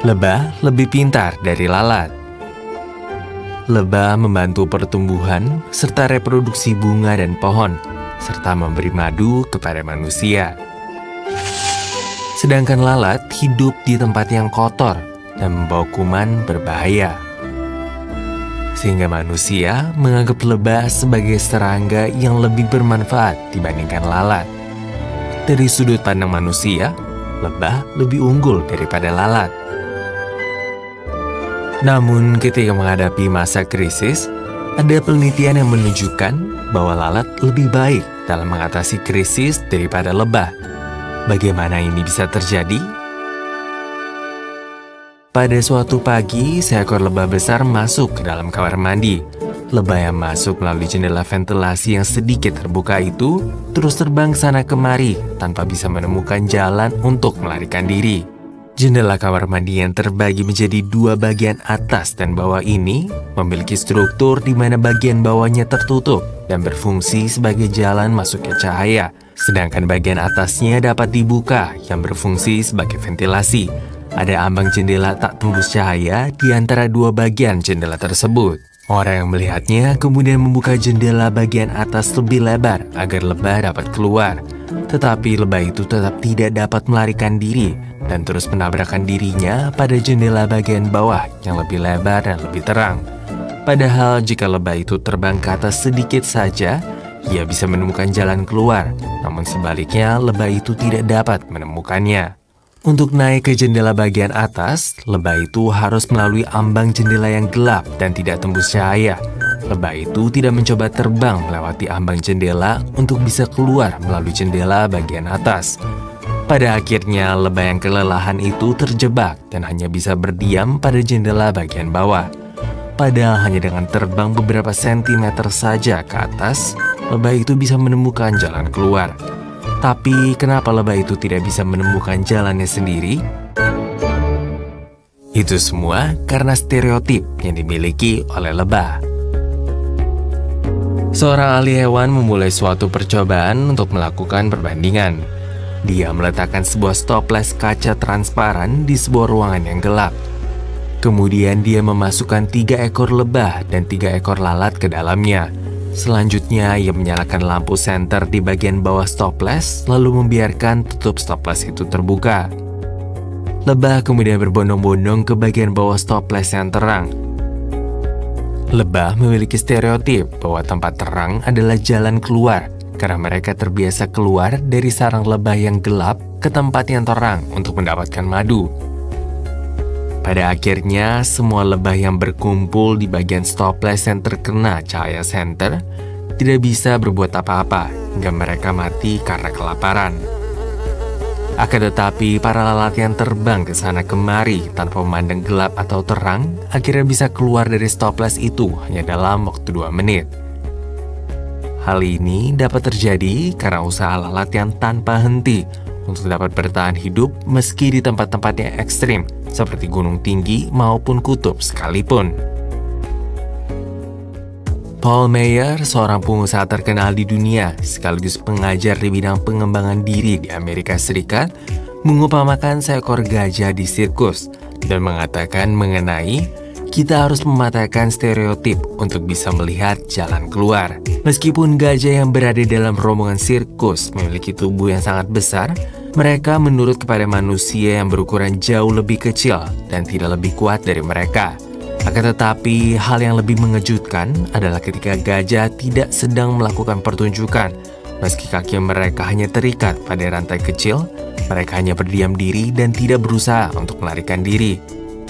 Lebah lebih pintar dari lalat. Lebah membantu pertumbuhan serta reproduksi bunga dan pohon, serta memberi madu kepada manusia. Sedangkan lalat hidup di tempat yang kotor dan membawa kuman berbahaya. Sehingga manusia menganggap lebah sebagai serangga yang lebih bermanfaat dibandingkan lalat. Dari sudut pandang manusia, lebah lebih unggul daripada lalat. Namun ketika menghadapi masa krisis, ada penelitian yang menunjukkan bahwa lalat lebih baik dalam mengatasi krisis daripada lebah. Bagaimana ini bisa terjadi? Pada suatu pagi, seekor lebah besar masuk ke dalam kamar mandi. Lebah yang masuk melalui jendela ventilasi yang sedikit terbuka itu terus terbang sana kemari tanpa bisa menemukan jalan untuk melarikan diri. Jendela kamar mandi yang terbagi menjadi dua bagian atas dan bawah ini memiliki struktur di mana bagian bawahnya tertutup dan berfungsi sebagai jalan masuknya cahaya, sedangkan bagian atasnya dapat dibuka yang berfungsi sebagai ventilasi. Ada ambang jendela tak tembus cahaya di antara dua bagian jendela tersebut. Orang yang melihatnya kemudian membuka jendela bagian atas lebih lebar agar lebah dapat keluar. Tetapi lebah itu tetap tidak dapat melarikan diri dan terus menabrakkan dirinya pada jendela bagian bawah yang lebih lebar dan lebih terang. Padahal jika lebah itu terbang ke atas sedikit saja, ia bisa menemukan jalan keluar. Namun sebaliknya, lebah itu tidak dapat menemukannya. Untuk naik ke jendela bagian atas, lebah itu harus melalui ambang jendela yang gelap dan tidak tembus cahaya. Lebah itu tidak mencoba terbang melewati ambang jendela untuk bisa keluar melalui jendela bagian atas. Pada akhirnya, lebah yang kelelahan itu terjebak dan hanya bisa berdiam pada jendela bagian bawah. Padahal hanya dengan terbang beberapa sentimeter saja ke atas, lebah itu bisa menemukan jalan keluar. Tapi kenapa lebah itu tidak bisa menemukan jalannya sendiri? Itu semua karena stereotip yang dimiliki oleh lebah. Seorang ahli hewan memulai suatu percobaan untuk melakukan perbandingan. Dia meletakkan sebuah toples kaca transparan di sebuah ruangan yang gelap. Kemudian dia memasukkan 3 ekor lebah dan 3 ekor lalat ke dalamnya. Selanjutnya, ia menyalakan lampu senter di bagian bawah toples, lalu membiarkan tutup toples itu terbuka. Lebah kemudian berbondong-bondong ke bagian bawah toples yang terang. Lebah memiliki stereotip bahwa tempat terang adalah jalan keluar, karena mereka terbiasa keluar dari sarang lebah yang gelap ke tempat yang terang untuk mendapatkan madu. Pada akhirnya, semua lebah yang berkumpul di bagian toples yang terkena cahaya senter tidak bisa berbuat apa-apa hingga mereka mati karena kelaparan. Akan tetapi, para lalat yang terbang ke sana kemari tanpa memandang gelap atau terang akhirnya bisa keluar dari toples itu hanya dalam waktu 2 menit. Hal ini dapat terjadi karena usaha lalat yang tanpa henti untuk dapat bertahan hidup meski di tempat-tempat yang ekstrim seperti gunung tinggi maupun kutub sekalipun. Paul Meyer, seorang pengusaha terkenal di dunia sekaligus pengajar di bidang pengembangan diri di Amerika Serikat, mengumpamakan seekor gajah di sirkus dan mengatakan mengenai kita harus mematahkan stereotip untuk bisa melihat jalan keluar. Meskipun gajah yang berada dalam rombongan sirkus memiliki tubuh yang sangat besar, mereka menurut kepada manusia yang berukuran jauh lebih kecil dan tidak lebih kuat dari mereka. Akan tetapi, hal yang lebih mengejutkan adalah ketika gajah tidak sedang melakukan pertunjukan. Meski kaki mereka hanya terikat pada rantai kecil, mereka hanya berdiam diri dan tidak berusaha untuk melarikan diri.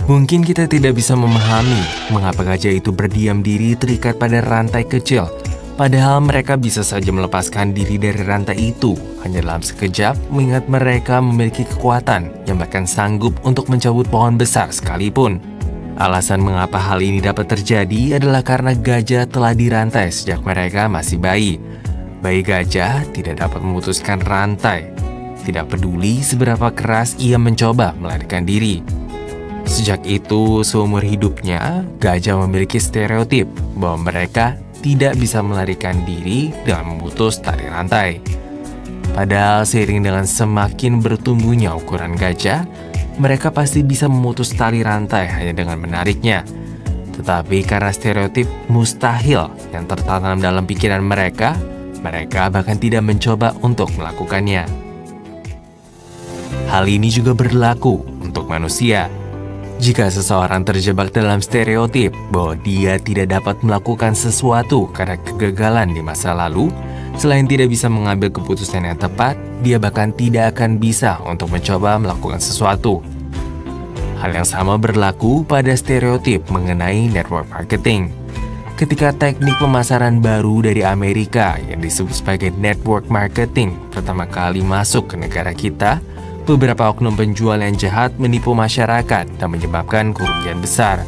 Mungkin kita tidak bisa memahami mengapa gajah itu berdiam diri terikat pada rantai kecil, padahal mereka bisa saja melepaskan diri dari rantai itu hanya dalam sekejap, mengingat mereka memiliki kekuatan yang bahkan sanggup untuk mencabut pohon besar sekalipun. Alasan mengapa hal ini dapat terjadi adalah karena gajah telah dirantai sejak mereka masih bayi. Bayi gajah tidak dapat memutuskan rantai, tidak peduli seberapa keras ia mencoba melarikan diri. Sejak itu, seumur hidupnya, gajah memiliki stereotip bahwa mereka tidak bisa melarikan diri dengan memutus tali rantai. Padahal seiring dengan semakin bertumbuhnya ukuran gajah, mereka pasti bisa memutus tali rantai hanya dengan menariknya. Tetapi karena stereotip mustahil yang tertanam dalam pikiran mereka bahkan tidak mencoba untuk melakukannya. Hal ini juga berlaku untuk manusia. Jika seseorang terjebak dalam stereotip bahwa dia tidak dapat melakukan sesuatu karena kegagalan di masa lalu, selain tidak bisa mengambil keputusan yang tepat, dia bahkan tidak akan bisa untuk mencoba melakukan sesuatu. Hal yang sama berlaku pada stereotip mengenai network marketing. Ketika teknik pemasaran baru dari Amerika yang disebut sebagai network marketing pertama kali masuk ke negara kita, beberapa oknum penjual yang jahat menipu masyarakat dan menyebabkan kerugian besar.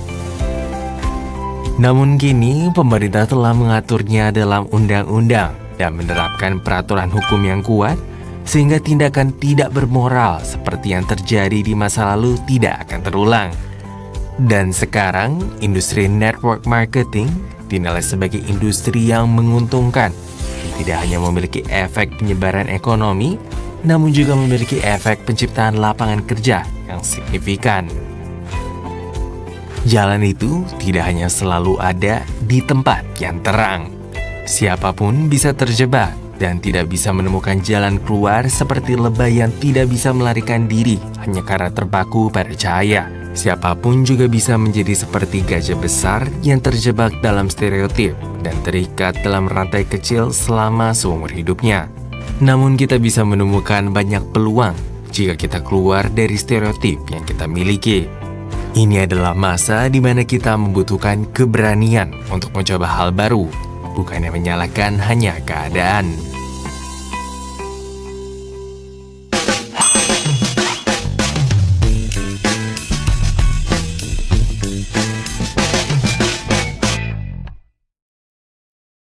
Namun kini, pemerintah telah mengaturnya dalam undang-undang dan menerapkan peraturan hukum yang kuat, sehingga tindakan tidak bermoral seperti yang terjadi di masa lalu tidak akan terulang. Dan sekarang, industri network marketing dinilai sebagai industri yang menguntungkan. Tidak hanya memiliki efek penyebaran ekonomi, namun juga memiliki efek penciptaan lapangan kerja yang signifikan. Jalan itu tidak hanya selalu ada di tempat yang terang. Siapapun bisa terjebak dan tidak bisa menemukan jalan keluar, seperti lebah yang tidak bisa melarikan diri hanya karena terpaku pada cahaya. Siapapun juga bisa menjadi seperti gajah besar yang terjebak dalam stereotip dan terikat dalam rantai kecil selama seumur hidupnya. Namun kita bisa menemukan banyak peluang jika kita keluar dari stereotip yang kita miliki. Ini adalah masa di mana kita membutuhkan keberanian untuk mencoba hal baru, bukannya menyalahkan hanya keadaan.